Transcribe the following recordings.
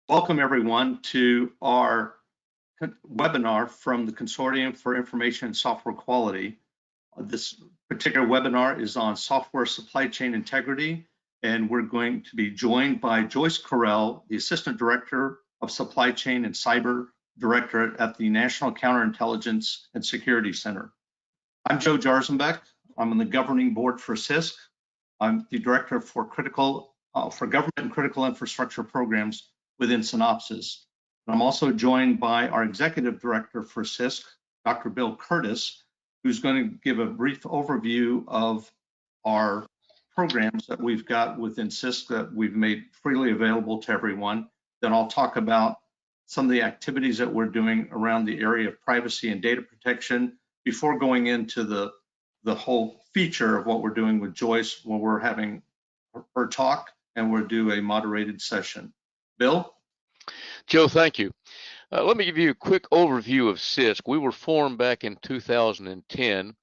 Welcome everyone to our webinar from the Consortium for Information and Software Quality. This particular webinar is on software supply chain integrity, and we're going to be joined by Joyce Corell, the Assistant Director of Supply Chain and Cyber Directorate at the National Counterintelligence and Security Center. I'm Joe Jarzenbeck. I'm on the governing board for CISQ. I'm the Director for Government and Critical Infrastructure Programs within Synopsys. I'm also joined by our Executive Director for CISQ, Dr. Bill Curtis, who's going to give a brief overview of our programs that we've got within CISQ that we've made freely available to everyone. Then I'll talk about some of the activities that we're doing around the area of privacy and data protection before going into the whole feature of what we're doing with Joyce when we're having her talk and we'll do a moderated session. Bill? Joe, thank you. Let me give you a quick overview of CISQ. We were formed back in 2010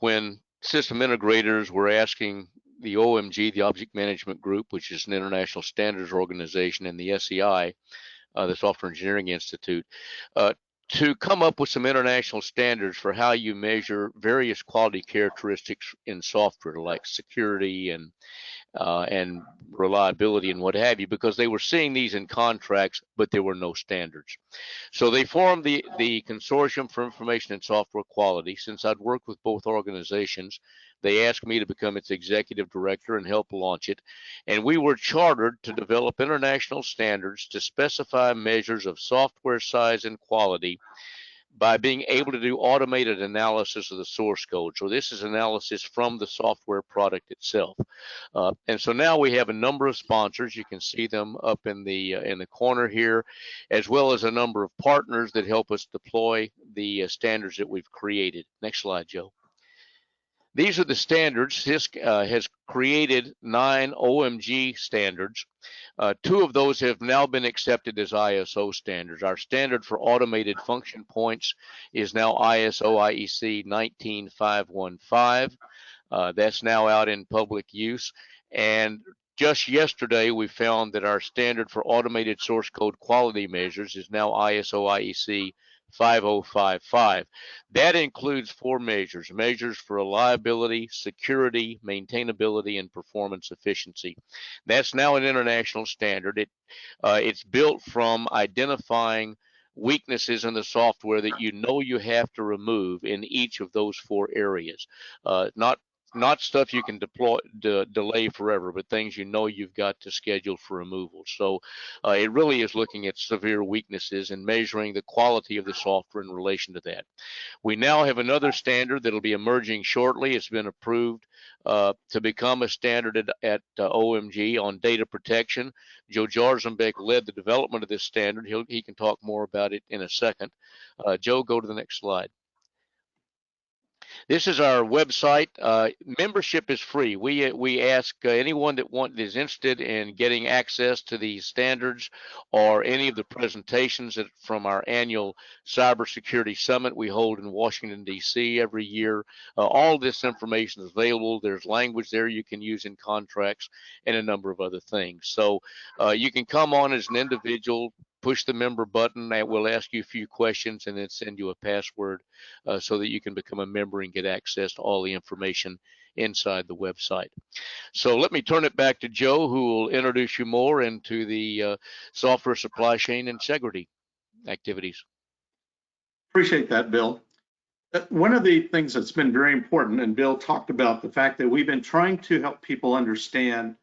when system integrators were asking the OMG, the Object Management Group, which is an international standards organization, and the SEI, the Software Engineering Institute, to come up with some international standards for how you measure various quality characteristics in software, like security and reliability and what have you, because they were seeing these in contracts, but there were no standards. So they formed the Consortium for Information and Software Quality. Since I'd worked with both organizations, they asked me to become its executive director and help launch it. And we were chartered to develop international standards to specify measures of software size and quality by being able to do automated analysis of the source code. So this is analysis from the software product itself. And so now we have a number of sponsors. You can see them up in the corner here, as well as a number of partners that help us deploy the standards that we've created. Next slide, Joe. These are the standards. CISQ has created 9 OMG standards. 2 of those have now been accepted as ISO standards. Our standard for automated function points is now ISO IEC 19515. That's now out in public use. And just yesterday, we found that our standard for automated source code quality measures is now ISO IEC 5055. That includes 4 measures for reliability, security, maintainability, and performance efficiency. That's now an international standard. It's built from identifying weaknesses in the software that you know you have to remove in each of those 4 areas. Not stuff you can delay forever, but things you know you've got to schedule for removal. So it really is looking at severe weaknesses and measuring the quality of the software in relation to that. We now have another standard that'll be emerging shortly. It's been approved to become a standard at OMG on data protection. Joe Jarzenbeck led the development of this standard. He can talk more about it in a second. Joe, go to the next slide. This is our website. Membership is free. We ask anyone that is interested in getting access to these standards or any of the presentations from our annual cybersecurity summit we hold in Washington, D.C. every year. All this information is available. There's language there you can use in contracts and a number of other things. So you can come on as an individual, push the member button, and we'll ask you a few questions and then send you a password so that you can become a member and get access to all the information inside the website. So let me turn it back to Joe, who will introduce you more into the software supply chain integrity activities. Appreciate that, Bill. One of the things that's been very important, and Bill talked about the fact that we've been trying to help people understand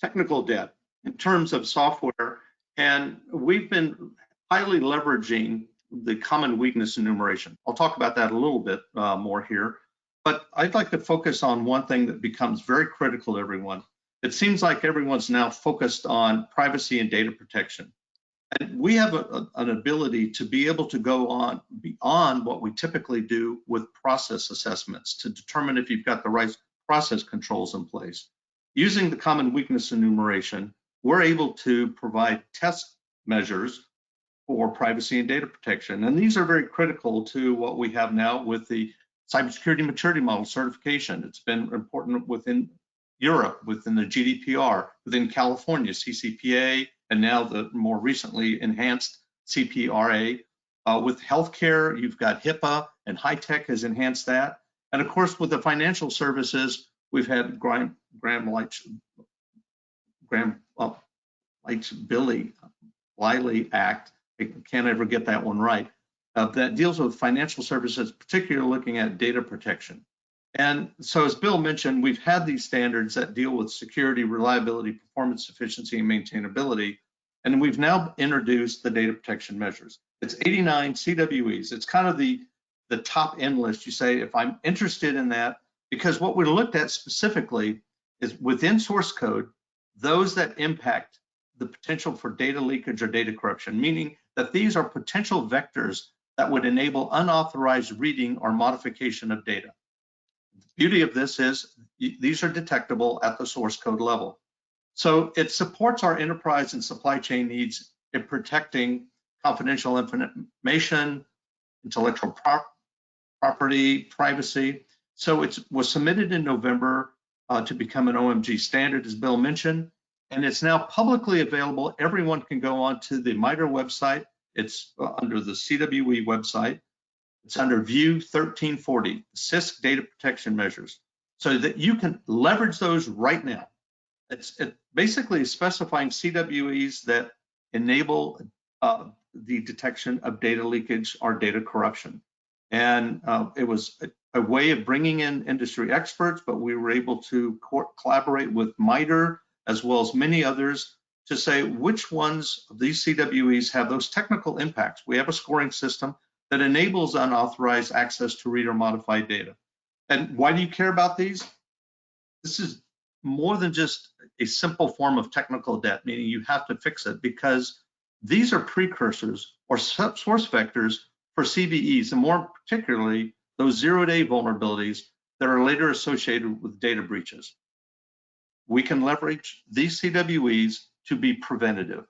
technical debt in terms of software. And we've been highly leveraging the common weakness enumeration. I'll talk about that a little bit more here, but I'd like to focus on one thing that becomes very critical to everyone. It seems like everyone's now focused on privacy and data protection. And we have an ability to be able to go on beyond what we typically do with process assessments to determine if you've got the right process controls in place. Using the common weakness enumeration, we're able to provide test measures for privacy and data protection. And these are very critical to what we have now with the cybersecurity maturity model certification. It's been important within Europe, within the GDPR, within California, CCPA, and now the more recently enhanced CPRA. With healthcare, you've got HIPAA, and high tech has enhanced that. And of course, with the financial services, we've had Graham Wiley Act. I can't ever get that one right. That deals with financial services, particularly looking at data protection. And so, as Bill mentioned, we've had these standards that deal with security, reliability, performance, efficiency, and maintainability. And we've now introduced the data protection measures. It's 89 CWEs. It's kind of the top end list. You say, if I'm interested in that, because what we looked at specifically is within source code, those that impact the potential for data leakage or data corruption, meaning that these are potential vectors that would enable unauthorized reading or modification of data. The beauty of this is these are detectable at the source code level. So it supports our enterprise and supply chain needs in protecting confidential information, intellectual property, privacy. So it was submitted in November to become an OMG standard, as Bill mentioned, and it's now publicly available. Everyone can go on to the MITRE website. It's under the CWE website. It's under View 1340, CISQ data protection measures, so that you can leverage those right now. It's basically specifying CWEs that enable the detection of data leakage or data corruption. And it was a way of bringing in industry experts, but we were able to collaborate with MITRE as well as many others to say which ones of these CWEs have those technical impacts. We have a scoring system that enables unauthorized access to read or modify data. And why do you care about these? This is more than just a simple form of technical debt, meaning you have to fix it, because these are precursors or source vectors for CVEs, and more particularly those zero-day vulnerabilities that are later associated with data breaches. We can leverage these CWEs to be preventative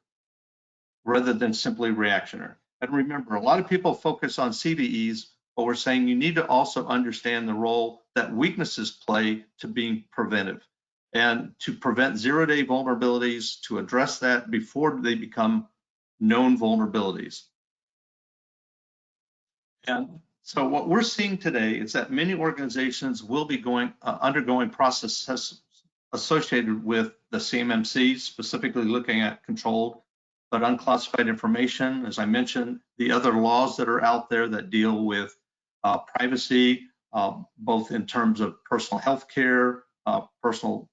rather than simply reactionary. And remember, a lot of people focus on CVEs, but we're saying you need to also understand the role that weaknesses play to being preventive and to prevent zero-day vulnerabilities, to address that before they become known vulnerabilities. And so what we're seeing today is that many organizations will be undergoing processes associated with the CMMC, specifically looking at controlled but unclassified information. As I mentioned, the other laws that are out there that deal with privacy, both in terms of personal health care, personal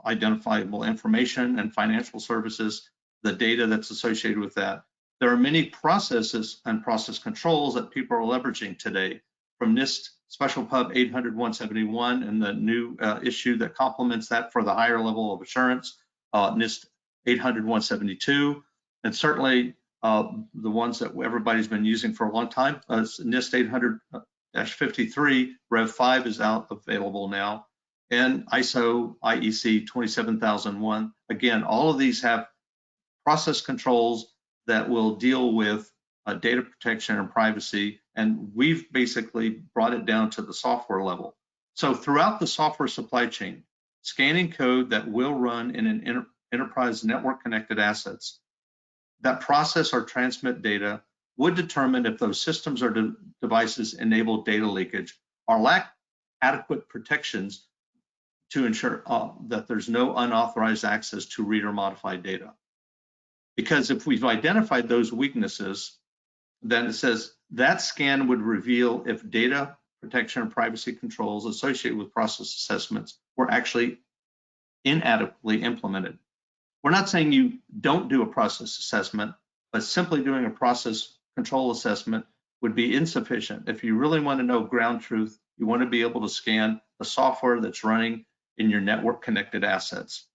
identifiable information, and financial services, the data that's associated with that. There are many processes and process controls that people are leveraging today, from NIST Special Pub 800-171 and the new issue that complements that for the higher level of assurance, NIST 800-172, and certainly the ones that everybody's been using for a long time. NIST 800-53 Rev 5 is out available now, and ISO IEC 27001. Again, all of these have process controls that will deal with data protection and privacy, and we've basically brought it down to the software level. So throughout the software supply chain, scanning code that will run in an enterprise network connected assets that process or transmit data would determine if those systems or devices enable data leakage or lack adequate protections to ensure that there's no unauthorized access to read or modify data. Because if we've identified those weaknesses, then it says that scan would reveal if data protection and privacy controls associated with process assessments were actually inadequately implemented. We're not saying you don't do a process assessment, but simply doing a process control assessment would be insufficient. If you really want to know ground truth, you want to be able to scan the software that's running in your network connected assets.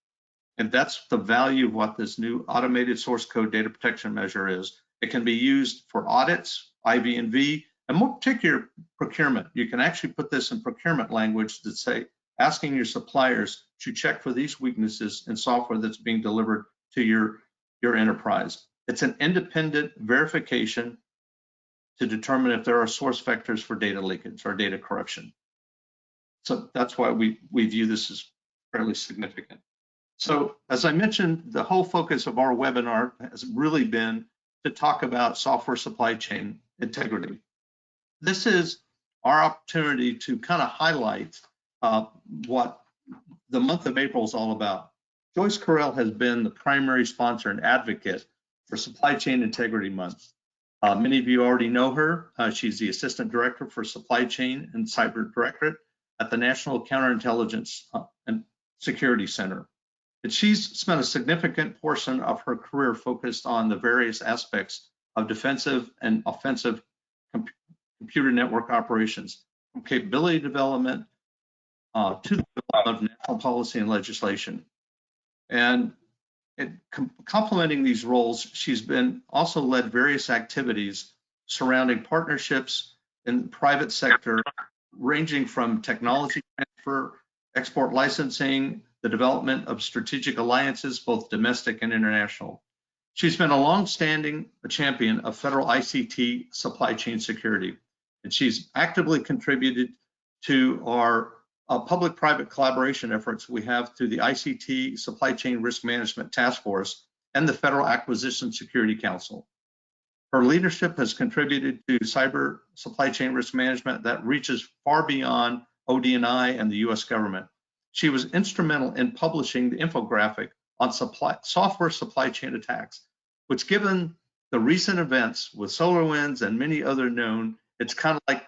And that's the value of what this new automated source code data protection measure is. It can be used for audits, IV&V, and more particular procurement. You can actually put this in procurement language that say, asking your suppliers to check for these weaknesses in software that's being delivered to your enterprise. It's an independent verification to determine if there are source vectors for data leakage or data corruption. So that's why we view this as fairly significant. So as I mentioned, the whole focus of our webinar has really been to talk about software supply chain integrity. This is our opportunity to kind of highlight what the month of April is all about. Joyce Corell has been the primary sponsor and advocate for Supply Chain Integrity Month. Many of you already know her. She's the Assistant Director for Supply Chain and Cyber Directorate at the National Counterintelligence and Security Center. And she's spent a significant portion of her career focused on the various aspects of defensive and offensive computer network operations, from capability development to the development of national policy and legislation. And complementing these roles, she's been also led various activities surrounding partnerships in the private sector, ranging from technology transfer, export licensing, the development of strategic alliances, both domestic and international. She's been a long-standing champion of federal ICT supply chain security, and she's actively contributed to our public-private collaboration efforts we have through the ICT Supply Chain Risk Management Task Force and the Federal Acquisition Security Council. Her leadership has contributed to cyber supply chain risk management that reaches far beyond OD&I and the US government. She was instrumental in publishing the infographic on software supply chain attacks, which, given the recent events with SolarWinds and many other known, it's kind of like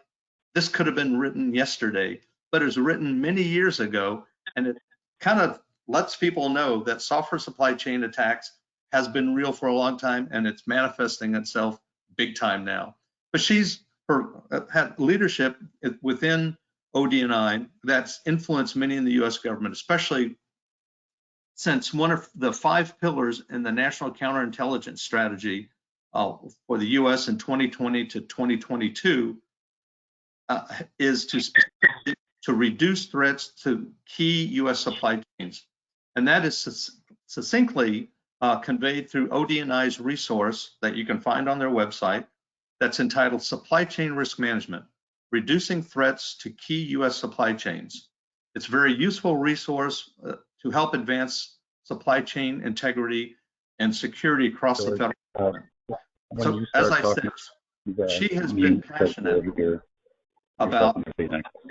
this could have been written yesterday, but it was written many years ago, and it kind of lets people know that software supply chain attacks has been real for a long time, and it's manifesting itself big time now. But she's had leadership within OD&I that's influenced many in the US government, especially since one of the 5 pillars in the National Counterintelligence Strategy for the US in 2020 to 2022 is to reduce threats to key US supply chains. And that is succinctly conveyed through OD&I's resource that you can find on their website that's entitled Supply Chain Risk Management, Reducing Threats to Key US Supply Chains. It's a very useful resource to help advance supply chain integrity and security across the federal government. So as I said, she has been passionate about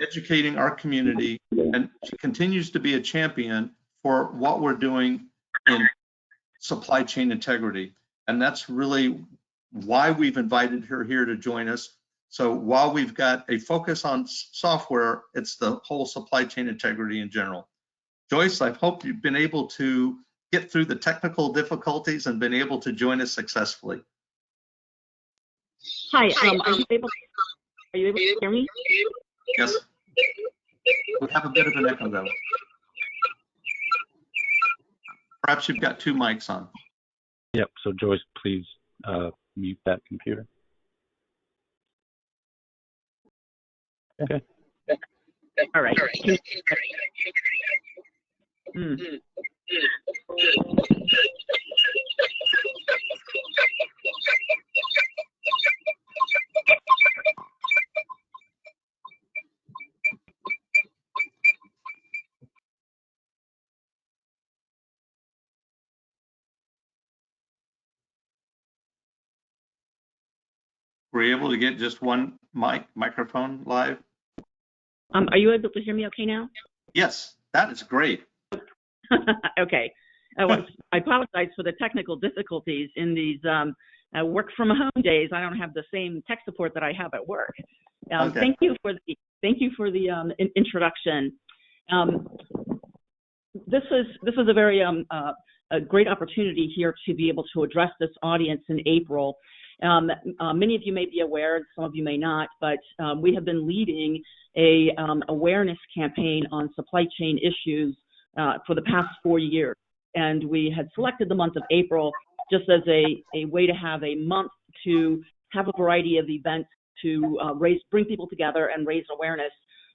educating our community, and she continues to be a champion for what we're doing in supply chain integrity. And that's really why we've invited her here to join us. So while we've got a focus on software, it's the whole supply chain integrity in general. Joyce, I hope you've been able to get through the technical difficulties and been able to join us successfully. Hi, are you able to hear me? Yes. We have a bit of an echo though. Perhaps you've got 2 mics on. Yep, so Joyce, please mute that computer. Okay. All right. Were you able to get just one microphone live? Are you able to hear me okay now? Yes, that is great. Okay. I apologize for the technical difficulties in these work from home days. I don't have the same tech support that I have at work. Okay. Thank you for the introduction. This is a very a great opportunity here to be able to address this audience in April. Many of you may be aware, some of you may not, but we have been leading a awareness campaign on supply chain issues for the past 4 years. And we had selected the month of April just as a way to have a month to have a variety of events to bring people together and raise awareness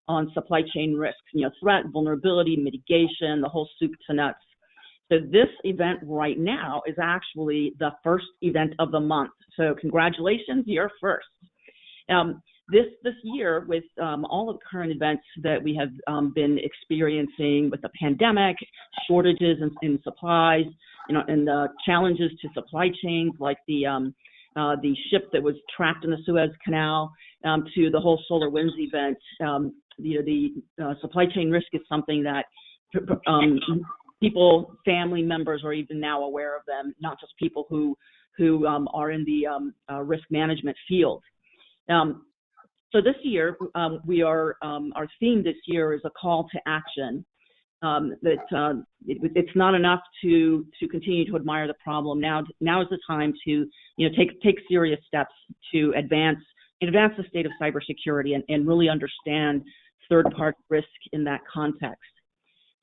on supply chain risks, threat, vulnerability, mitigation, the whole soup to nuts. So this event right now is actually the first event of the month. So congratulations, you're first. this year, with all of the current events that we have been experiencing with the pandemic, shortages in supplies, and the challenges to supply chains, like the ship that was trapped in the Suez Canal, to the whole SolarWinds event, the supply chain risk is something that people, family members, are even now aware of them, not just people who are in the risk management field. So this year, our theme this year is a call to action. It's not enough to continue to admire the problem. Now is the time to take serious steps to advance the state of cybersecurity and really understand third-party risk in that context.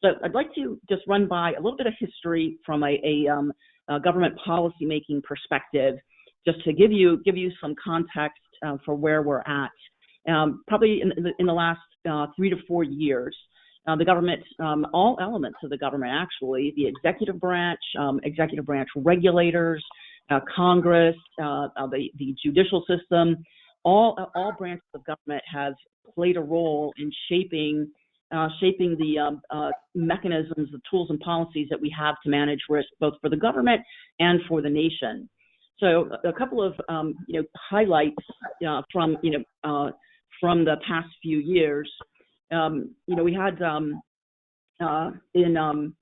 So I'd like to just run by a little bit of history from a government policymaking perspective, just to give you some context for where we're at. Probably in the last 3 to 4 years, the government, all elements of the government, actually, the executive branch regulators, Congress, the judicial system, all branches of government have played a role in shaping the mechanisms, the tools and policies that we have to manage risk, both for the government and for the nation. So a couple of highlights from the past few years. We had in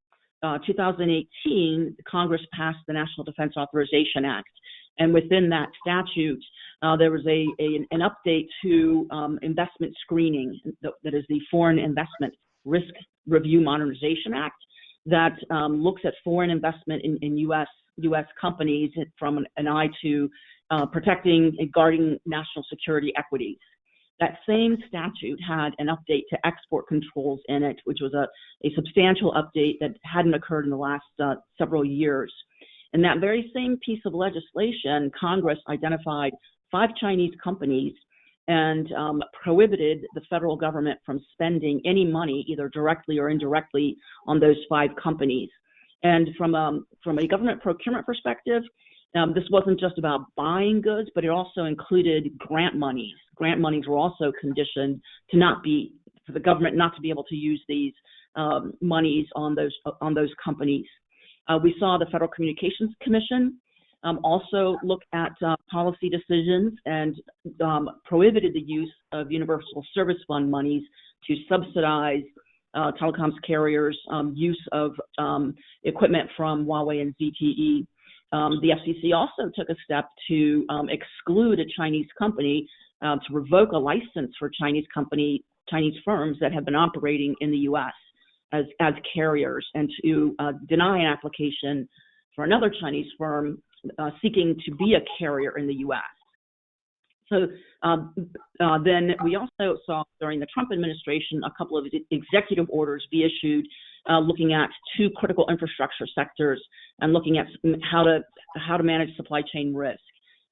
2018, Congress passed the National Defense Authorization Act, and within that statute, there was an update to investment screening, that is the Foreign Investment Risk Review Modernization Act, that looks at foreign investment in U.S. companies from an eye to protecting and guarding national security equities. That same statute had an update to export controls in it, which was a substantial update that hadn't occurred in the last several years. In that very same piece of legislation, Congress identified 5 Chinese companies and prohibited the federal government from spending any money, either directly or indirectly, on those 5 companies. And from a government procurement perspective, this wasn't just about buying goods, but it also included grant monies. Grant monies were also conditioned for the government not to be able to use these monies on those companies. We saw the Federal Communications Commission also look at policy decisions and prohibited the use of Universal Service Fund monies to subsidize telecoms carriers' use of equipment from Huawei and ZTE. The FCC also took a step to exclude a Chinese company, to revoke a license for Chinese firms that have been operating in the U.S. as carriers, and to deny an application for another Chinese firm seeking to be a carrier in the U.S. So then we also saw during the Trump administration a couple of executive orders be issued looking at 2 critical infrastructure sectors and looking at how to manage supply chain risk.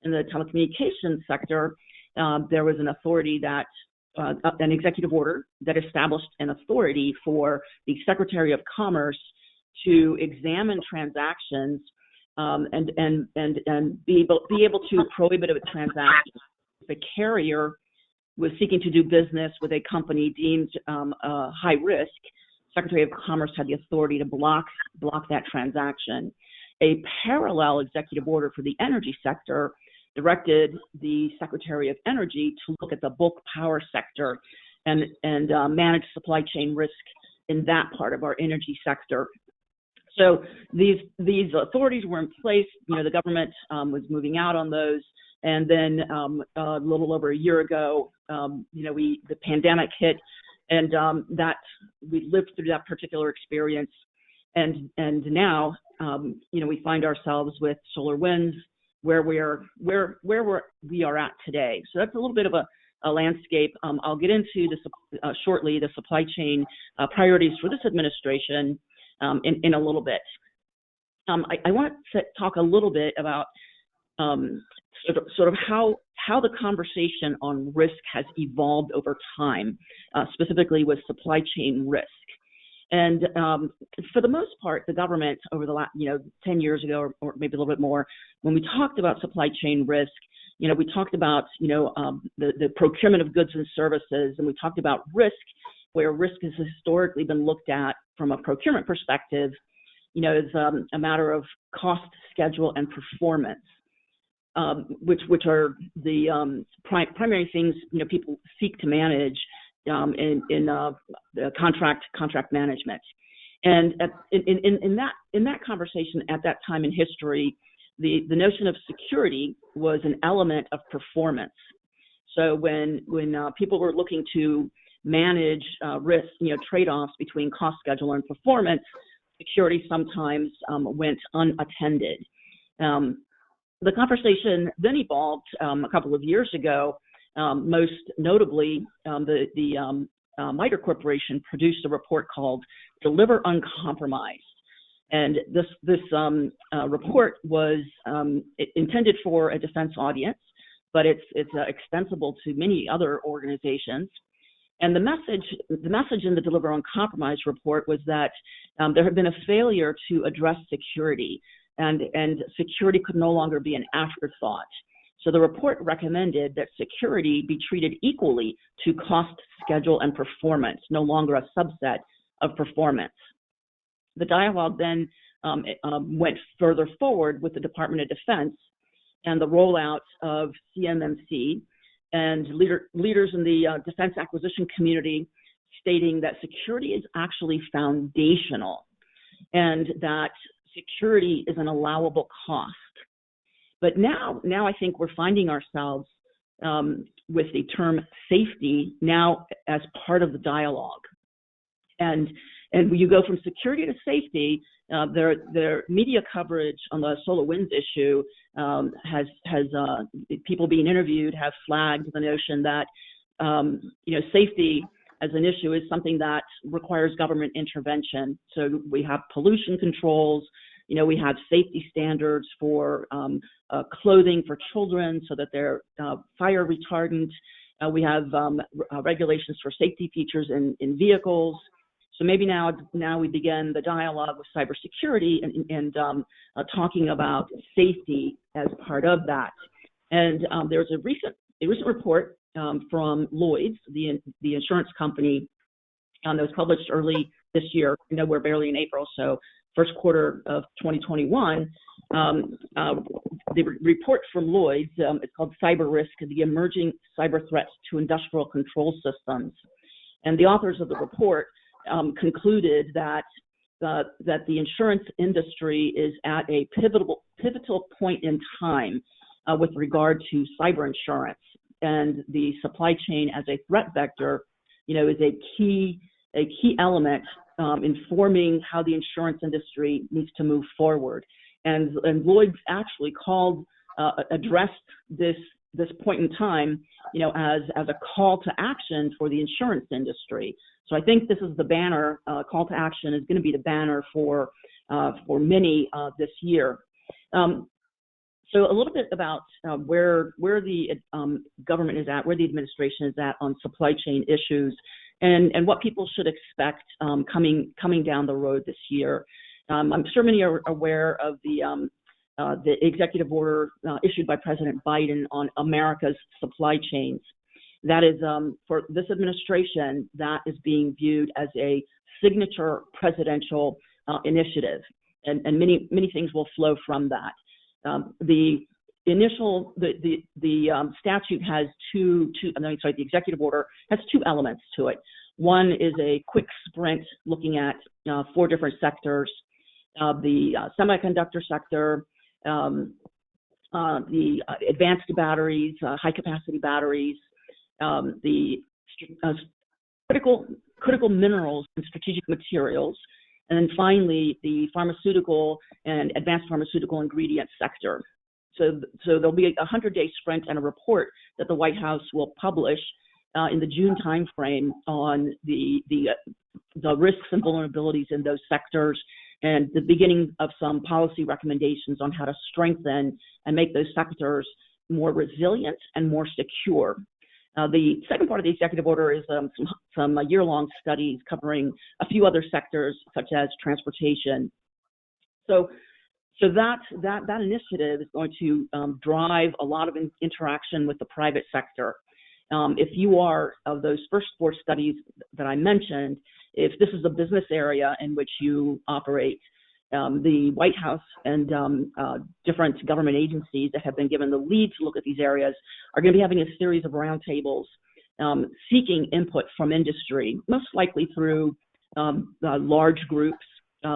In the telecommunications sector, there was an authority an executive order that established an authority for the Secretary of Commerce to examine transactions and be able to prohibit a transaction if a carrier was seeking to do business with a company deemed high risk. Secretary of Commerce had the authority to block that transaction. A parallel executive order for the energy sector directed the Secretary of Energy to look at the bulk power sector and manage supply chain risk in that part of our energy sector. So these authorities were in place. The government was moving out on those, and then a little over a year ago, the pandemic hit, and that we lived through that particular experience, and now we find ourselves with SolarWinds where we are at today. So that's a little bit of a landscape. I'll get into this shortly, the supply chain priorities for this administration in a little bit. I want to talk a little bit about sort of how the conversation on risk has evolved over time, specifically with supply chain risk. And for the most part, the government over the last, 10 years ago, or maybe a little bit more, when we talked about supply chain risk, we talked about, the procurement of goods and services, and we talked about risk, where risk has historically been looked at from a procurement perspective, as a matter of cost, schedule, and performance, which are the primary things, people seek to manage in the contract management. And in that conversation at that time in history, the notion of security was an element of performance. So when people were looking to manage risk, trade-offs between cost, schedule, and performance, security sometimes went unattended. The conversation then evolved a couple of years ago. Most notably, the MITRE Corporation produced a report called Deliver Uncompromised. And this report was intended for a defense audience, but it's extensible to many other organizations. And the message in the Deliver Uncompromised report was that there had been a failure to address security, and security could no longer be an afterthought. So the report recommended that security be treated equally to cost, schedule, and performance, no longer a subset of performance. The dialogue then went further forward with the Department of Defense and the rollout of CMMC, and leaders in the defense acquisition community stating that security is actually foundational and that security is an allowable cost. But now I think we're finding ourselves with the term safety now as part of the dialogue. And when you go from security to safety, their media coverage on the SolarWinds issue has people being interviewed have flagged the notion that safety as an issue is something that requires government intervention. So we have pollution controls, we have safety standards for clothing for children so that they're fire retardant. We have regulations for safety features in vehicles. So maybe now we begin the dialogue with cybersecurity and talking about safety as part of that. And there's a recent report from Lloyds, the insurance company, that was published early this year. We're barely in April, so first quarter of 2021. The report from Lloyds, it's called Cyber Risk: The Emerging Cyber Threats to Industrial Control Systems. And the authors of the report concluded that the insurance industry is at a pivotal point in time with regard to cyber insurance, and the supply chain as a threat vector, is a key element informing how the insurance industry needs to move forward. And Lloyd's actually addressed this point in time, as a call to action for the insurance industry. So I think this is the banner. Call to action is going to be the banner for many this year. So a little bit about where the government is at, where the administration is at on supply chain issues, and what people should expect coming down the road this year. I'm sure many are aware of the executive order issued by President Biden on America's supply chains. That is, for this administration, that is being viewed as a signature presidential initiative, and many things will flow from that. The statute has the executive order has two elements to it. One is a quick sprint looking at 4 different sectors: the semiconductor sector, the advanced batteries, high-capacity batteries, the critical minerals and strategic materials, and then finally the pharmaceutical and advanced pharmaceutical ingredient sector. So there'll be a 100-day sprint and a report that the White House will publish in the June timeframe on the risks and vulnerabilities in those sectors, and the beginning of some policy recommendations on how to strengthen and make those sectors more resilient and more secure. The second part of the executive order is some year-long studies covering a few other sectors, such as transportation. So So that initiative is going to drive a lot of interaction with the private sector. If you are of those first 4 studies that I mentioned, if this is a business area in which you operate, the White House and different government agencies that have been given the lead to look at these areas are going to be having a series of roundtables seeking input from industry, most likely through large groups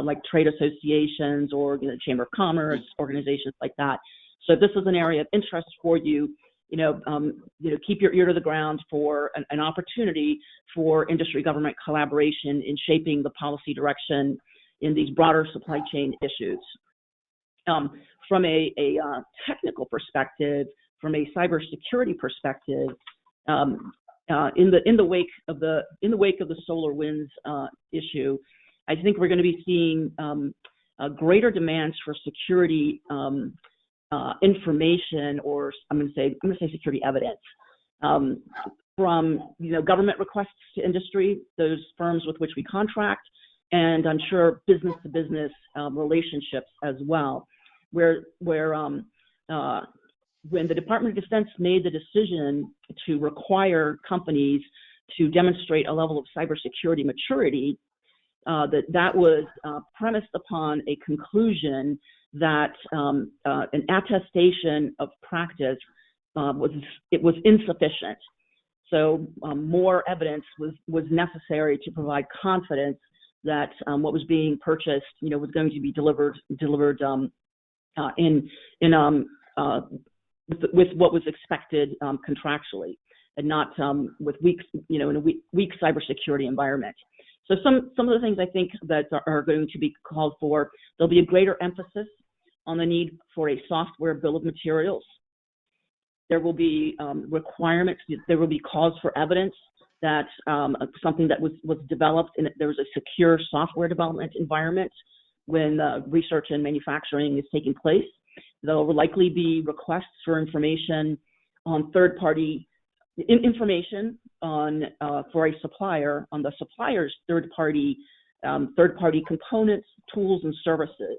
like trade associations or Chamber of Commerce, organizations like that. So if this is an area of interest for you, keep your ear to the ground for an opportunity for industry-government collaboration in shaping the policy direction in these broader supply chain issues. From a technical perspective, from a cybersecurity perspective, in the wake of the SolarWinds issue, I think we're going to be seeing greater demands for security information, or I'm going to say security evidence, from government requests to industry, those firms with which we contract, and I'm sure business to business relationships as well, where when the Department of Defense made the decision to require companies to demonstrate a level of cybersecurity maturity, that was premised upon a conclusion that an attestation of practice was insufficient. So more evidence was necessary to provide confidence that what was being purchased, was going to be delivered with what was expected contractually, and not with weak cybersecurity environment. So some of the things I think that are going to be called for, there'll be a greater emphasis on the need for a software bill of materials. There will be requirements, there will be calls for evidence that something that was developed and there was a secure software development environment when research and manufacturing is taking place. There will likely be requests for information on third-party information on for a supplier on the supplier's third-party components, tools, and services.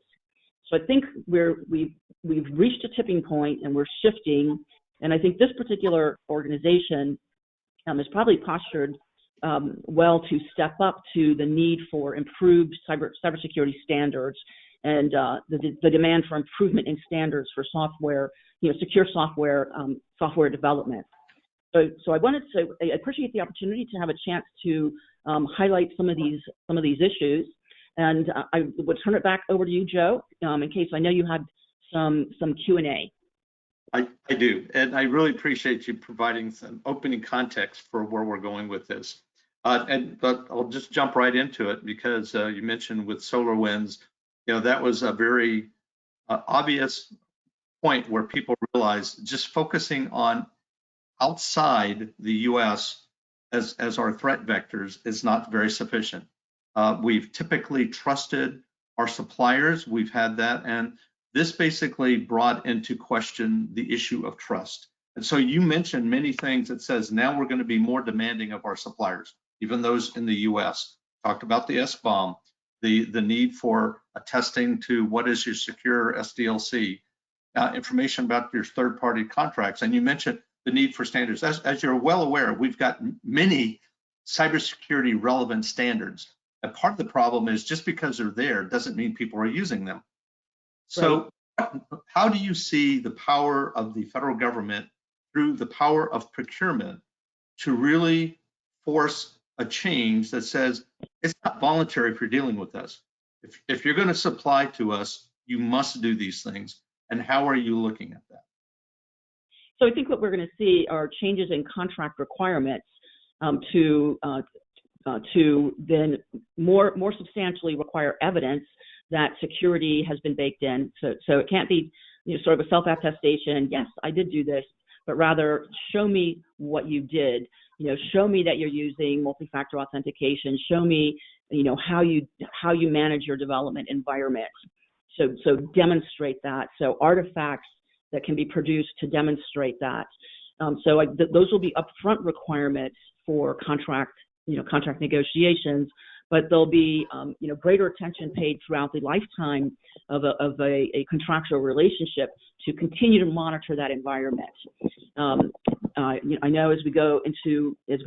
So I think we've reached a tipping point and we're shifting. And I think this particular organization is probably postured well to step up to the need for improved cybersecurity standards and the demand for improvement in standards for software, secure software development. So I appreciate the opportunity to have a chance to highlight some of these issues, and I would turn it back over to you, Joe, in case I know you had some Q&A. I do, and I really appreciate you providing some opening context for where we're going with this. But I'll just jump right into it because you mentioned with SolarWinds, that was a very obvious point where people realized just focusing on outside the U.S. as our threat vectors is not very sufficient. We've typically trusted our suppliers. We've had that, and this basically brought into question the issue of trust. And so you mentioned many things that says now we're going to be more demanding of our suppliers, even those in the U.S. Talked about the Sbombs, the need for attesting to what is your secure SDLC, information about your third-party contracts, and you mentioned the need for standards. As you're well aware, we've got many cybersecurity relevant standards. And part of the problem is just because they're there doesn't mean people are using them. So how do you see the power of the federal government through the power of procurement to really force a change that says it's not voluntary if you're dealing with us? If you're going to supply to us, you must do these things. And how are you looking at that? So I think what we're going to see are changes in contract requirements to then more substantially require evidence that security has been baked in. So it can't be sort of a self-attestation, yes, I did do this, but rather show me what you did. Show me that you're using multi-factor authentication. Show me, how you manage your development environment. So demonstrate that. So artifacts that can be produced to demonstrate that. Those will be upfront requirements for contract negotiations. but there'll be greater attention paid throughout the lifetime of a contractual relationship to continue to monitor that environment. I know as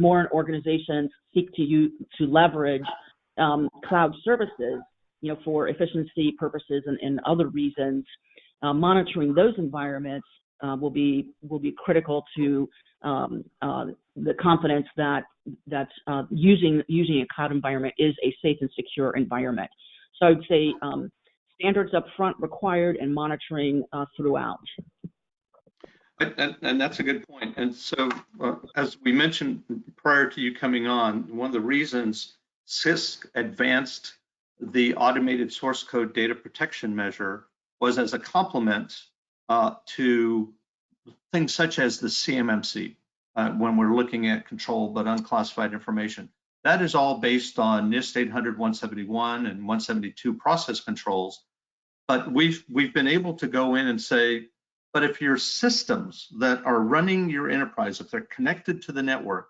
more organizations seek to leverage cloud services, for efficiency purposes and other reasons, monitoring those environments will be critical to the confidence that using a cloud environment is a safe and secure environment. So I would say standards up front required and monitoring throughout. And that's a good point. And so, as we mentioned prior to you coming on, one of the reasons CISQ advanced the automated source code data protection measure was as a complement to things such as the CMMC when we're looking at controlled but unclassified information. That is all based on NIST 800, 171, and 172 process controls. But we've been able to go in and say, but if your systems that are running your enterprise, if they're connected to the network,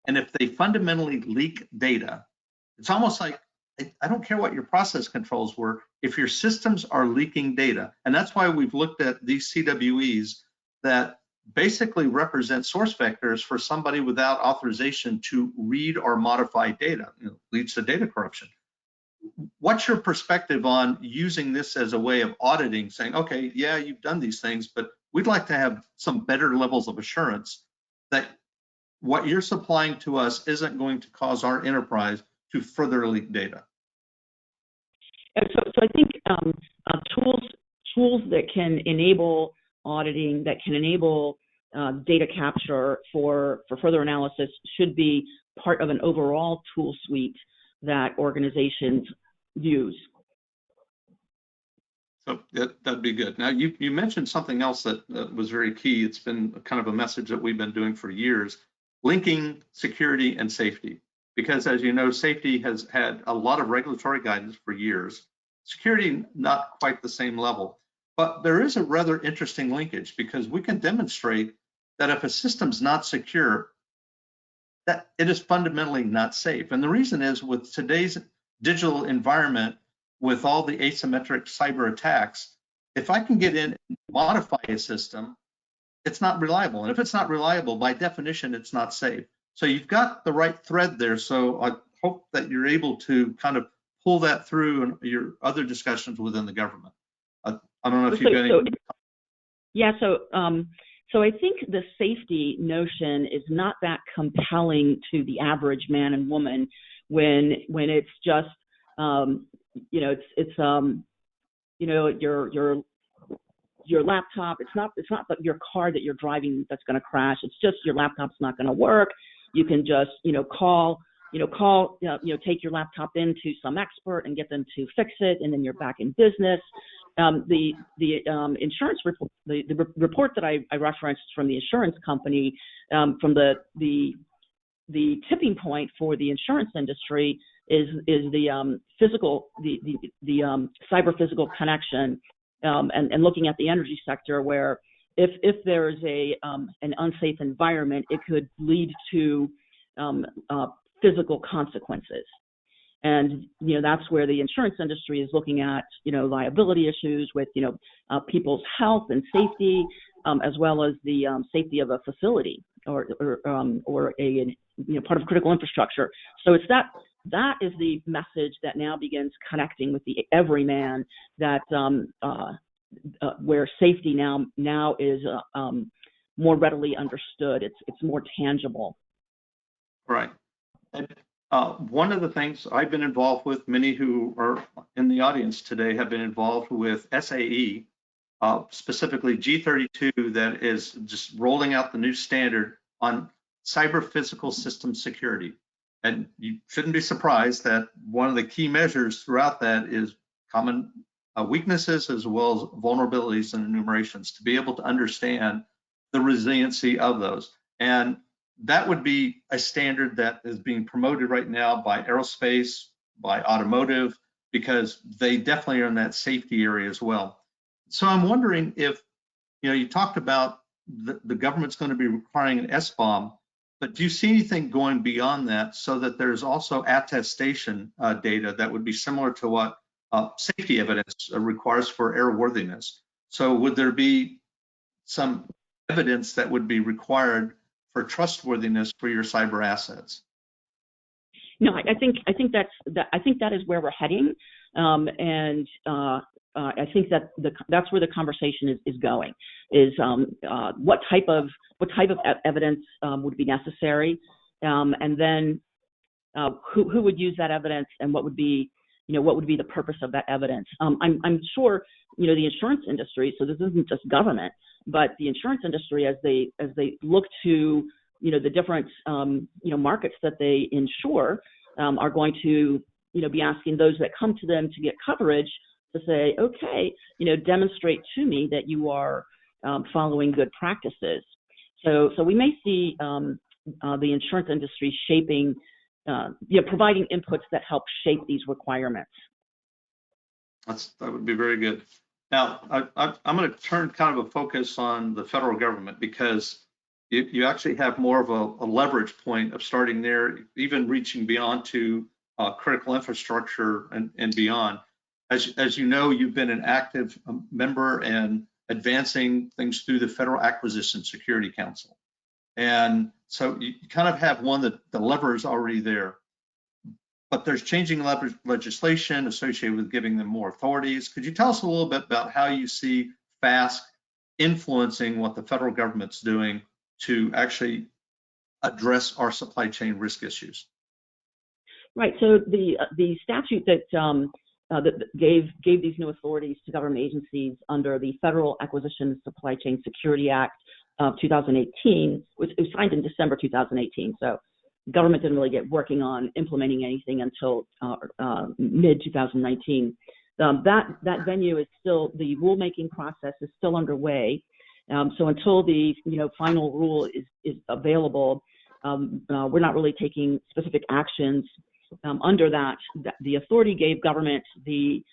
and if they fundamentally leak data, it's almost like, I don't care what your process controls were, if your systems are leaking data. And that's why we've looked at these CWEs that basically represent source vectors for somebody without authorization to read or modify data. Leads to data corruption. What's your perspective on using this as a way of auditing, saying, okay, yeah, you've done these things, but we'd like to have some better levels of assurance that what you're supplying to us isn't going to cause our enterprise to further leak data? So I think tools that can enable auditing, that can enable data capture for further analysis should be part of an overall tool suite that organizations use. So that'd be good. Now, you mentioned something else that was very key. It's been kind of a message that we've been doing for years, linking security and safety. Because as you know, safety has had a lot of regulatory guidance for years. Security, not quite the same level. But there is a rather interesting linkage because we can demonstrate that if a system's not secure, that it is fundamentally not safe. And the reason is with today's digital environment, with all the asymmetric cyber attacks, if I can get in and modify a system, it's not reliable. And if it's not reliable, by definition, it's not safe. So you've got the right thread there. So I hope that you're able to kind of pull that through in your other discussions within the government. I don't know if you've got any. Yeah, so I think the safety notion is not that compelling to the average man and woman when it's just your laptop. It's not your car that you're driving that's going to crash. It's just your laptop's not going to work. You can just take your laptop into some expert and get them to fix it, and then you're back in business. The insurance report, the report that I referenced from the insurance company, from the tipping point for the insurance industry is the cyber physical connection, and looking at the energy sector, where if there is an unsafe environment, it could lead to physical consequences. And that's where the insurance industry is looking at liability issues with people's health and safety, as well as the safety of a facility or a part of critical infrastructure. So it's that is the message that now begins connecting with the everyman, that where safety now is more readily understood. It's more tangible. Right. And one of the things I've been involved with, many who are in the audience today have been involved with SAE, specifically G32, that is just rolling out the new standard on cyber physical system security. And you shouldn't be surprised that one of the key measures throughout that is common weaknesses as well as vulnerabilities and enumerations, to be able to understand the resiliency of those. And that would be a standard that is being promoted right now by aerospace, by automotive, because they definitely are in that safety area as well. So I'm wondering if, you talked about the government's going to be requiring an Sbomb. But do you see anything going beyond that so that there's also attestation data that would be similar to what safety evidence requires for airworthiness? So would there be some evidence that would be required for trustworthiness for your cyber assets? No, I think that is where we're heading, and I think that's where the conversation is going. Is what type of evidence would be necessary, and then who would use that evidence, and what would be the purpose of that evidence? I'm sure the insurance industry. So this isn't just government, but the insurance industry, as they look to the different markets that they insure, are going to be asking those that come to them to get coverage to say, okay, demonstrate to me that you are following good practices. So we may see the insurance industry shaping, providing inputs that help shape these requirements. That would be very good. Now, I'm going to turn kind of a focus on the federal government, because you actually have more of a leverage point of starting there, even reaching beyond to critical infrastructure and beyond. As you know, you've been an active member and advancing things through the Federal Acquisition Security Council. And so you kind of have one that the lever is already there. But there's changing legislation associated with giving them more authorities. Could you tell us a little bit about how you see FASC influencing what the federal government's doing to actually address our supply chain risk issues? Right. So the statute that gave these new authorities to government agencies under the Federal Acquisition Supply Chain Security Act of 2018 was signed in December 2018. So government didn't really get working on implementing anything until mid 2019. That venue is still, the rulemaking process is still underway. So until the final rule is available, we're not really taking specific actions under that. The authority gave government the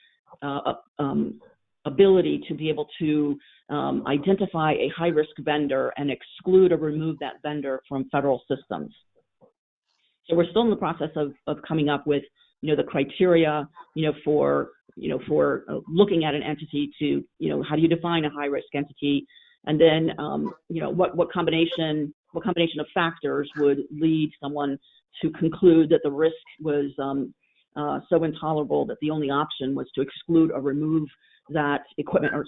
ability to be able to identify a high-risk vendor and exclude or remove that vendor from federal systems. So we're still in the process of coming up with the criteria for looking at an entity to how do you define a high-risk entity, and then what combination of factors would lead someone to conclude that the risk was so intolerable that the only option was to exclude or remove that equipment or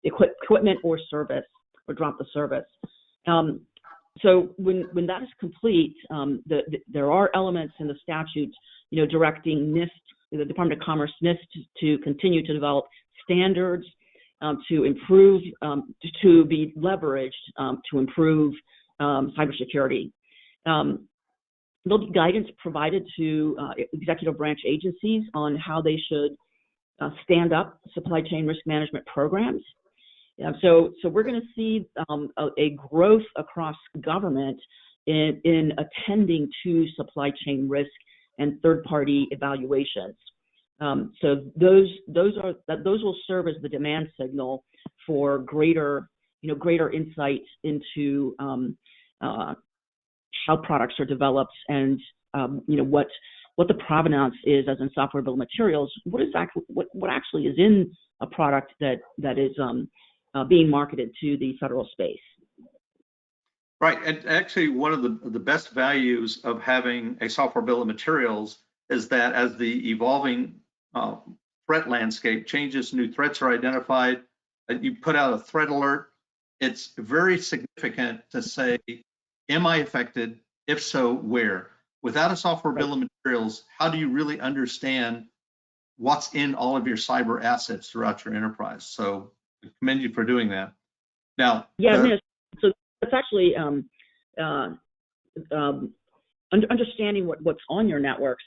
equipment or service, or drop the service. So when that is complete, there are elements in the statute, directing NIST, the Department of Commerce, NIST, to continue to develop standards to improve, to be leveraged to improve cybersecurity. There'll be guidance provided to executive branch agencies on how they should stand up supply chain risk management programs. So we're going to see a growth across government in attending to supply chain risk and third-party evaluations. So those will serve as the demand signal for greater insight into how products are developed, and what the provenance is, as in software bill of materials. What actually is in a product that is being marketed to the federal space. Right, and actually one of the best values of having a software bill of materials is that as the evolving threat landscape changes, new threats are identified, you put out a threat alert. It's very significant to say, am I affected? If so, where? Without a software bill of materials, how do you really understand what's in all of your cyber assets throughout your enterprise? So I commend you for doing that. Now, so it's actually understanding what's on your networks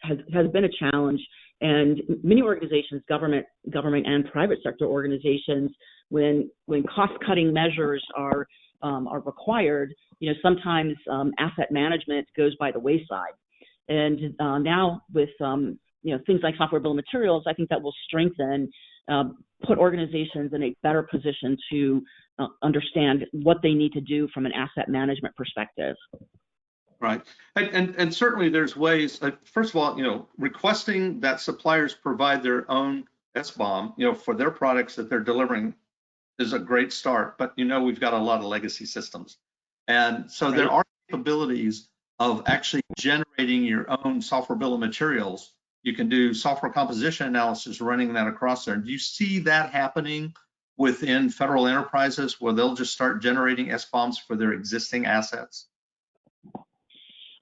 has been a challenge, and many organizations, government and private sector organizations, when cost-cutting measures are required, sometimes asset management goes by the wayside. And now with things like software bill of materials, I think that will strengthen put organizations in a better position to understand what they need to do from an asset management perspective. Right, and certainly there's ways. First of all, requesting that suppliers provide their own Sbomb, for their products that they're delivering is a great start. But we've got a lot of legacy systems, and so there are capabilities of actually generating your own software bill of materials. You can do software composition analysis, running that across there. Do you see that happening within federal enterprises where they'll just start generating Sbombs for their existing assets?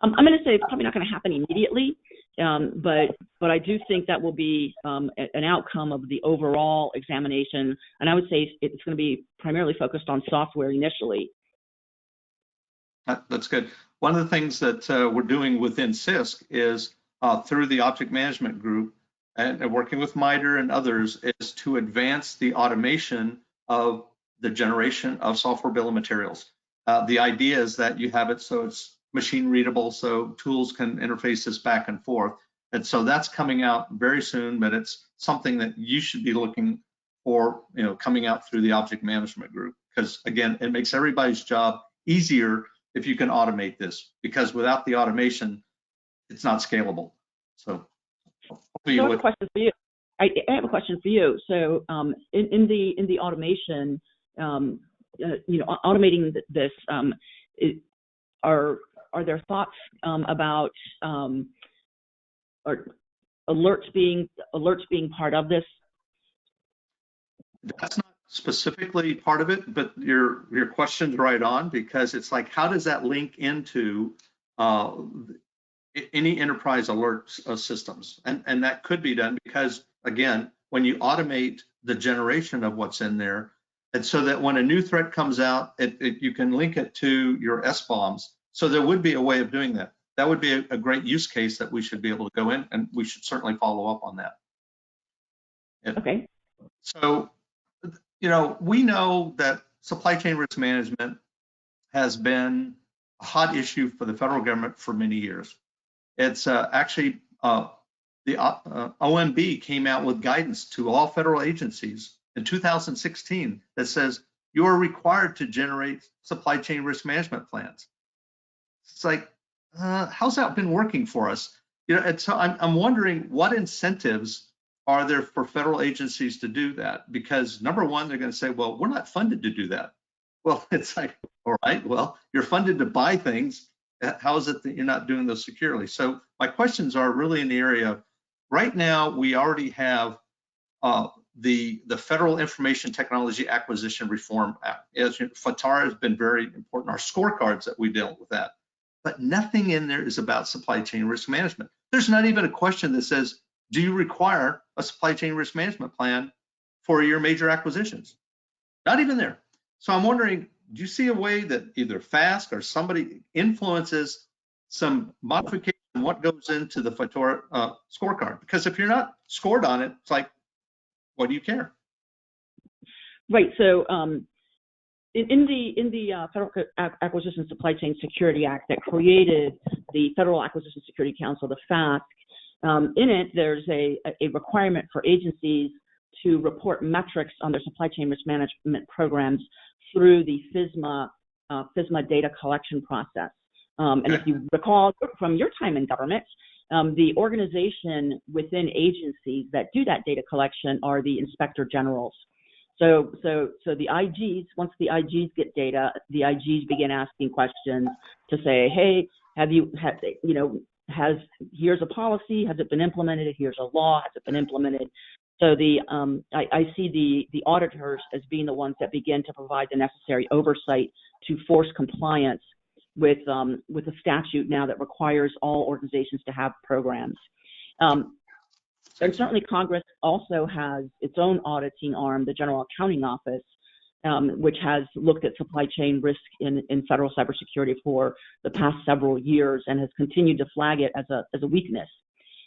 I'm going to say it's probably not going to happen immediately, but I do think that will be an outcome of the overall examination. And I would say it's going to be primarily focused on software initially. That's good. One of the things that we're doing within CISQ is through the object management group and working with MITRE and others is to advance the automation of the generation of software bill of materials. The idea is that you have it so it's machine readable, so tools can interface this back and forth. And so that's coming out very soon, but it's something that you should be looking for, coming out through the object management group, because again, it makes everybody's job easier if you can automate this, because without the automation, it's not scalable. So I have a question for you. I have a question for you. So in the automation, automating this, are there thoughts about or alerts being part of this? That's not specifically part of it, but your question's right on, because it's like, how does that link into any enterprise alert systems? And that could be done because, again, when you automate the generation of what's in there, and so that when a new threat comes out, you can link it to your Sbombs. So there would be a way of doing that. That would be a great use case that we should be able to go in, and we should certainly follow up on that. Okay. So, we know that supply chain risk management has been a hot issue for the federal government for many years. It's actually the OMB came out with guidance to all federal agencies in 2016 that says you are required to generate supply chain risk management plans. It's like, how's that been working for us? And so I'm wondering what incentives are there for federal agencies to do that? Because number one, they're going to say, well, we're not funded to do that. Well, it's like, all right, well, you're funded to buy things. How is it that you're not doing those securely? So my questions are really in the area of, right now, we already have the Federal Information Technology Acquisition Reform Act. As FITARA has been very important, our scorecards that we dealt with that. But nothing in there is about supply chain risk management. There's not even a question that says, do you require a supply chain risk management plan for your major acquisitions? Not even there. So I'm wondering, do you see a way that either FASC or somebody influences some modification on what goes into the FITARA scorecard? Because if you're not scored on it, it's like, what do you care? Right. So in the Federal Acquisition Supply Chain Security Act that created the Federal Acquisition Security Council, the FASC, in it, there's a requirement for agencies to report metrics on their supply chain risk management programs through the FISMA data collection process. And if you recall from your time in government, the organization within agencies that do that data collection are the inspector generals. So the IGs, once the IGs get data, the IGs begin asking questions to say, hey, here's a policy, has it been implemented? Here's a law, has it been implemented? So I see the auditors as being the ones that begin to provide the necessary oversight to force compliance with a statute now that requires all organizations to have programs. And certainly Congress also has its own auditing arm, the General Accounting Office, which has looked at supply chain risk in federal cybersecurity for the past several years and has continued to flag it as a weakness.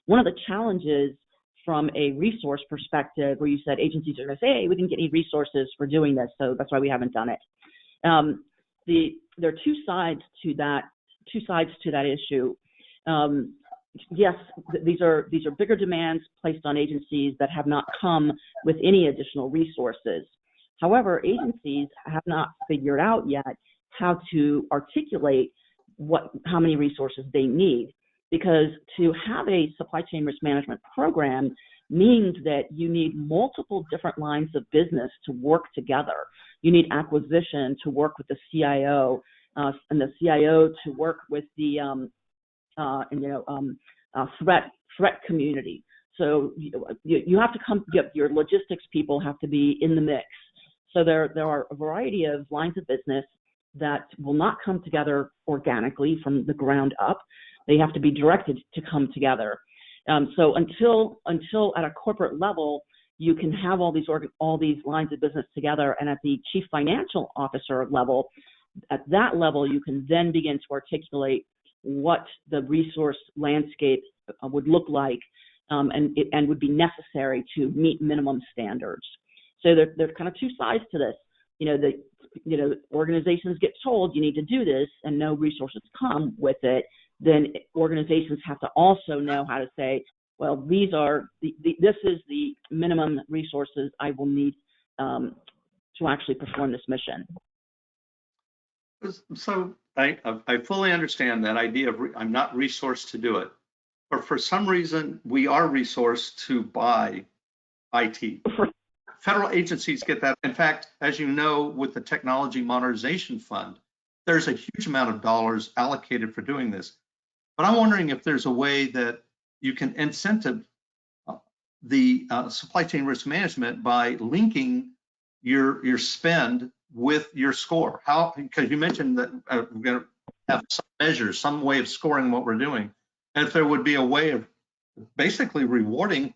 One of the challenges from a resource perspective, where you said agencies are going to say, hey, we didn't get any resources for doing this, so that's why we haven't done it. There are two sides to that issue. yes, these are bigger demands placed on agencies that have not come with any additional resources. However, agencies have not figured out yet how to articulate how many resources they need, because to have a supply chain risk management program means that you need multiple different lines of business to work together. You need acquisition to work with the CIO, and the CIO to work with the threat community. So you have to your logistics people have to be in the mix. So there are a variety of lines of business that will not come together organically from the ground up. They have to be directed to come together. So until at a corporate level, you can have all these lines of business together, and at the chief financial officer level, at that level, you can then begin to articulate what the resource landscape would look like, and would be necessary to meet minimum standards. So there's kind of two sides to this. Organizations get told you need to do this, and no resources come with it. Then organizations have to also know how to say, well, this is the minimum resources I will need to actually perform this mission. So I fully understand that idea of I'm not resourced to do it, but for some reason we are resourced to buy IT. Federal agencies get that. In fact, as you know, with the Technology Modernization Fund, there's a huge amount of dollars allocated for doing this. But I'm wondering if there's a way that you can incentive the supply chain risk management by linking your spend with your score. How? Because you mentioned that we're going to have some measures, some way of scoring what we're doing, and if there would be a way of basically rewarding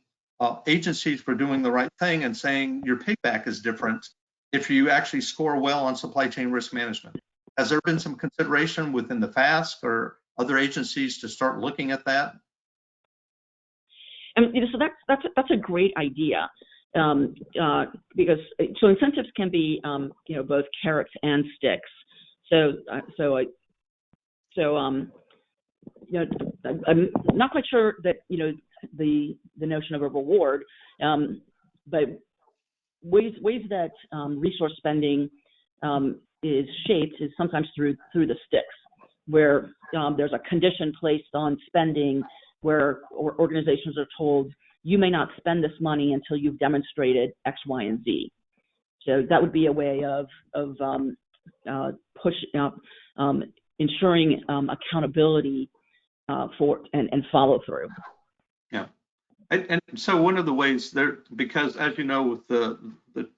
agencies for doing the right thing and saying your payback is different if you actually score well on supply chain risk management. Has there been some consideration within the FASC or other agencies to start looking at that? And so that's a great idea, because incentives can be both carrots and sticks. I'm not quite sure that the notion of a reward, but ways that resource spending is shaped is sometimes through the sticks, where there's a condition placed on spending, where organizations are told you may not spend this money until you've demonstrated X, Y, and Z. So that would be a way of ensuring accountability for and follow through. Yeah, and so one of the ways there, because as you know, with the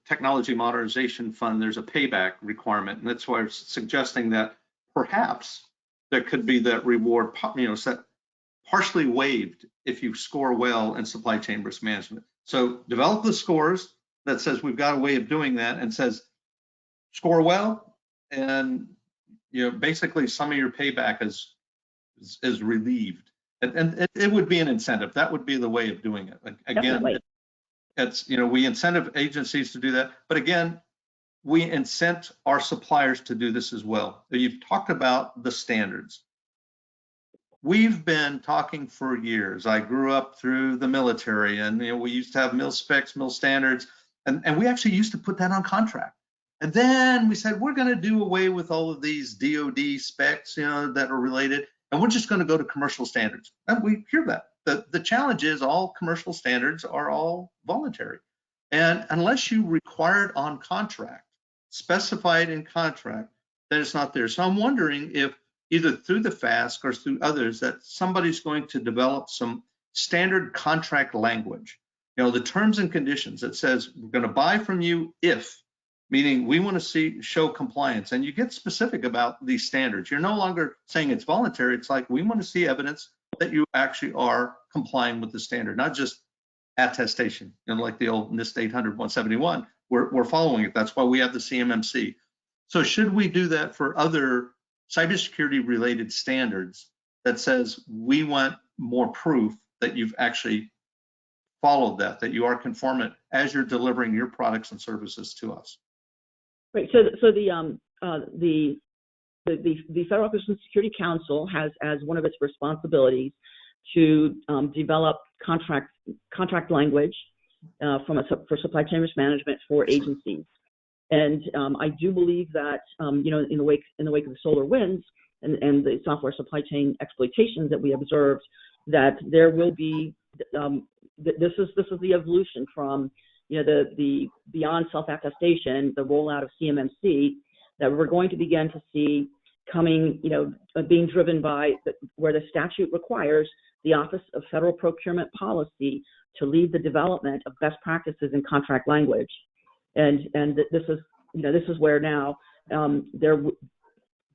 Technology Modernization Fund, there's a payback requirement, and that's why I was suggesting that perhaps there could be that reward, set partially waived if you score well in supply chain risk management. So develop the scores that says we've got a way of doing that, and says score well, and basically some of your payback is relieved, and it would be an incentive. That would be the way of doing it. Again, it's we incentive agencies to do that, but again, we incent our suppliers to do this as well. You've talked about the standards. We've been talking for years. I grew up through the military, and we used to have mil specs, mil standards, and we actually used to put that on contract. And then we said we're going to do away with all of these DoD specs, that are related, and we're just going to go to commercial standards. And we hear that. The challenge is all commercial standards are all voluntary, and unless you require it on contract, specify it in contract, then it's not there. So I'm wondering if either through the FASC or through others, that somebody's going to develop some standard contract language, the terms and conditions that says we're going to buy from you if, meaning we want to show compliance, and you get specific about these standards. You're no longer saying it's voluntary. It's like we want to see evidence that you actually are complying with the standard, not just attestation, like the old NIST 800-171. We're following it. That's why we have the CMMC. So should we do that for other cybersecurity related standards that says we want more proof that you've actually followed that you are conformant as you're delivering your products and services to us? Right. So the Federal Operations Security Council has as one of its responsibilities to develop contract language for supply chain risk management for agencies. And I do believe that you know, in the wake of the solar winds and the software supply chain exploitations that we observed, that there will be this is the evolution from, you know, the beyond self-attestation, the rollout of CMMC, that we're going to begin to see coming, you know, being driven by where the statute requires the Office of Federal Procurement Policy to lead the development of best practices in contract language. And this is, you know, this is where now there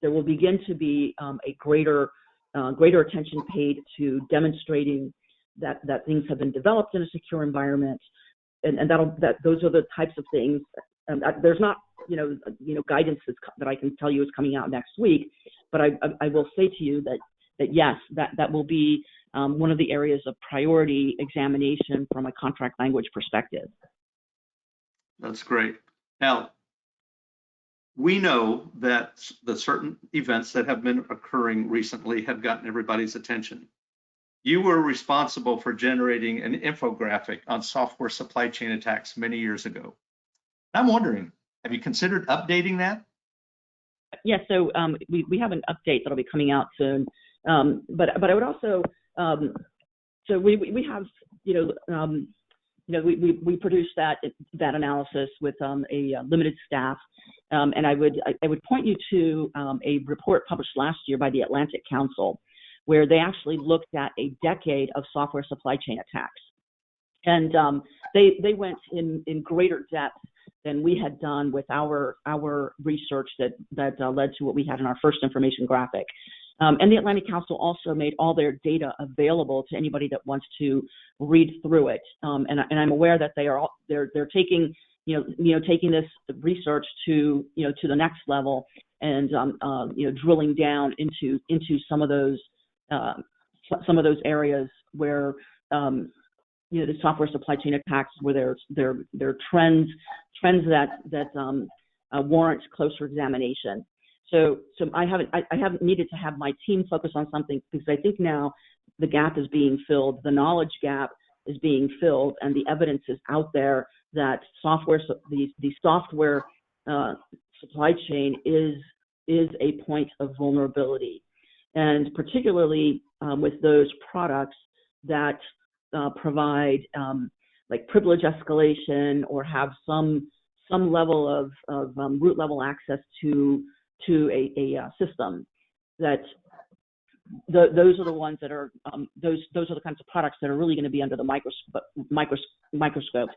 will begin to be a greater attention paid to demonstrating that things have been developed in a secure environment, and those are the types of things. There's not, you know, guidance that I can tell you is coming out next week, but I will say to you that yes, that will be one of the areas of priority examination from a contract language perspective. That's great. Now, we know that the certain events that have been occurring recently have gotten everybody's attention. You were responsible for generating an infographic on software supply chain attacks many years ago. I'm wondering, have you considered updating that? Yes, so we have an update that'll be coming out soon. But I would also, so we have, we produced that analysis with a limited staff, and I would point you to a report published last year by the Atlantic Council, where they actually looked at a decade of software supply chain attacks, and they went in greater depth than we had done with our research that led to what we had in our first information graphic. And the Atlantic Council also made all their data available to anybody that wants to read through it. And I'm aware that they're taking taking this research to the next level, and drilling down into some of those areas where the software supply chain attacks, where there are trends that warrant closer examination. So I haven't needed to have my team focus on something, because I think now the gap is being filled, the knowledge gap is being filled, and the evidence is out there that the software supply chain is a point of vulnerability, and particularly with those products that provide like privilege escalation or have some level of root level access to a system. That those are the ones that are those are the kinds of products that are really going to be under the microscope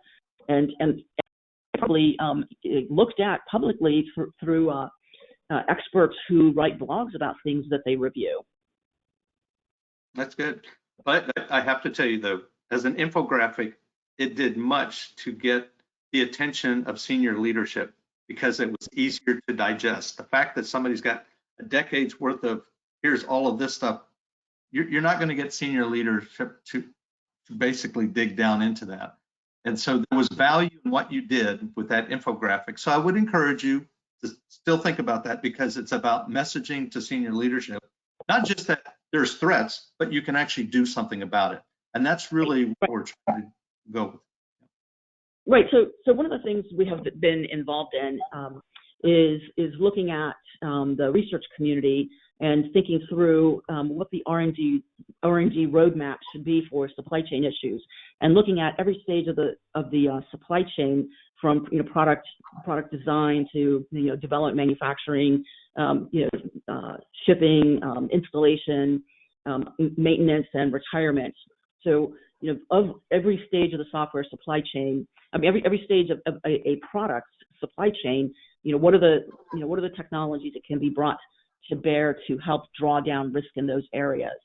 and probably looked at publicly through experts who write blogs about things that they review. That's good. But I have to tell you, though, as an infographic, it did much to get the attention of senior leadership, because it was easier to digest. The fact that somebody's got a decade's worth of, here's all of this stuff, you're not going to get senior leadership to basically dig down into that. And so there was value in what you did with that infographic. So I would encourage you to still think about that, because it's about messaging to senior leadership, not just that there's threats, but you can actually do something about it. And that's really what we're trying to go with. Right. So one of the things we have been involved in is looking at the research community and thinking through what the R&D roadmap should be for supply chain issues, and looking at every stage of the supply chain, from product design to development, manufacturing, shipping, installation, maintenance, and retirement. So of every stage of the software supply chain, every stage of a product's supply chain, what are the technologies that can be brought to bear to help draw down risk in those areas,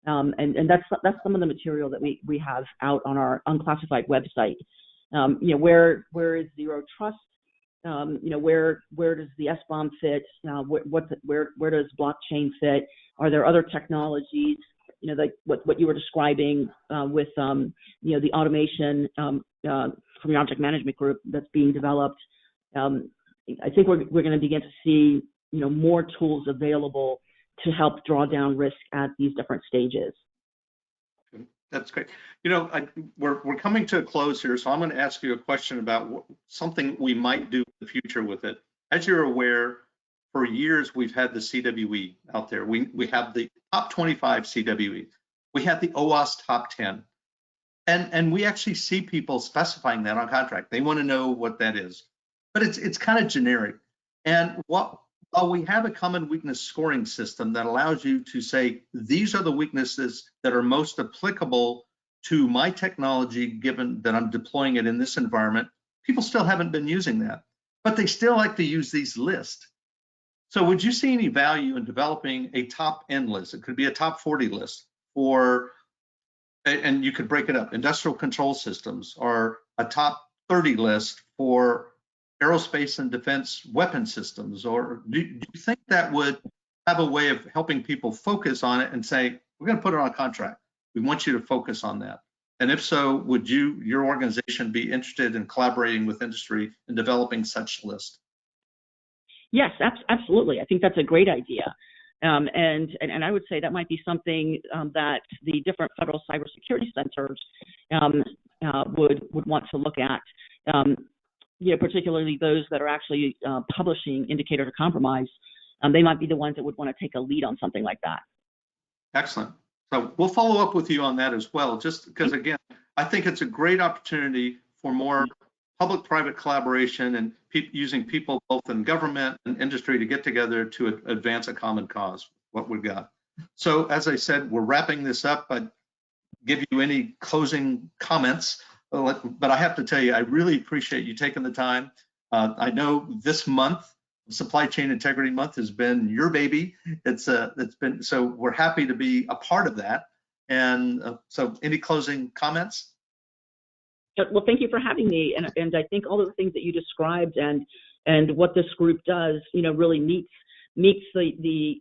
and that's some of the material that we have out on our unclassified website. Where is zero trust? Where does the Sbombs fit? Where does blockchain fit? Are there other technologies? Like what you were describing with the automation from your object management group that's being developed. I think we're going to begin to see more tools available to help draw down risk at these different stages. That's great. You know, we're coming to a close here, so I'm going to ask you a question about something we might do in the future with it. As you're aware, for years we've had the CWE out there. We have the top 25 CWE. We have the OWASP top 10. And we actually see people specifying that on contract. They want to know what that is, but it's kind of generic. And while we have a common weakness scoring system that allows you to say, these are the weaknesses that are most applicable to my technology, given that I'm deploying it in this environment, people still haven't been using that, but they still like to use these lists. So would you see any value in developing a top N list? It could be a top 40 list for, and you could break it up, industrial control systems, or a top 30 list for aerospace and defense weapon systems? Or do you think that would have a way of helping people focus on it and say, we're going to put it on a contract, we want you to focus on that? And if so, would your organization be interested in collaborating with industry in developing such lists? Yes, absolutely. I think that's a great idea. And I would say that might be something that the different federal cybersecurity centers would want to look at. You know, particularly those that are actually publishing indicators of compromise. They might be the ones that would want to take a lead on something like that. Excellent. So we'll follow up with you on that as well, just because, again, I think it's a great opportunity for more public-private collaboration and using people both in government and industry to get together to advance a common cause, what we've got. So as I said, we're wrapping this up. I'd give you any closing comments, but I have to tell you, I really appreciate you taking the time. I know this month, Supply Chain Integrity Month, has been your baby. It's been, so we're happy to be a part of that. And so any closing comments? Well, thank you for having me. And I think all of the things that you described and what this group does, you know, really meets the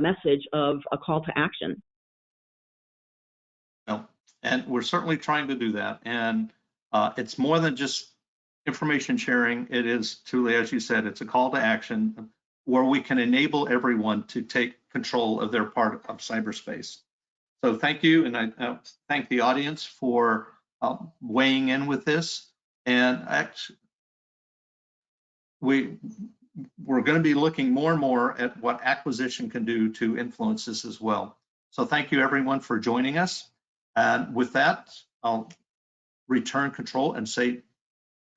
message of a call to action. No, and we're certainly trying to do that. And it's more than just information sharing. It is truly, as you said, it's a call to action where we can enable everyone to take control of their part of cyberspace. So thank you, and I thank the audience for weighing in with this. And actually, we're going to be looking more and more at what acquisition can do to influence this as well. So thank you everyone for joining us. And with that, I'll return control and say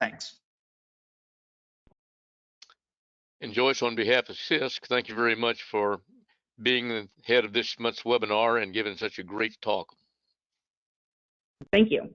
thanks. And Joyce, on behalf of CISQ, thank you very much for being the head of this month's webinar and giving such a great talk. Thank you.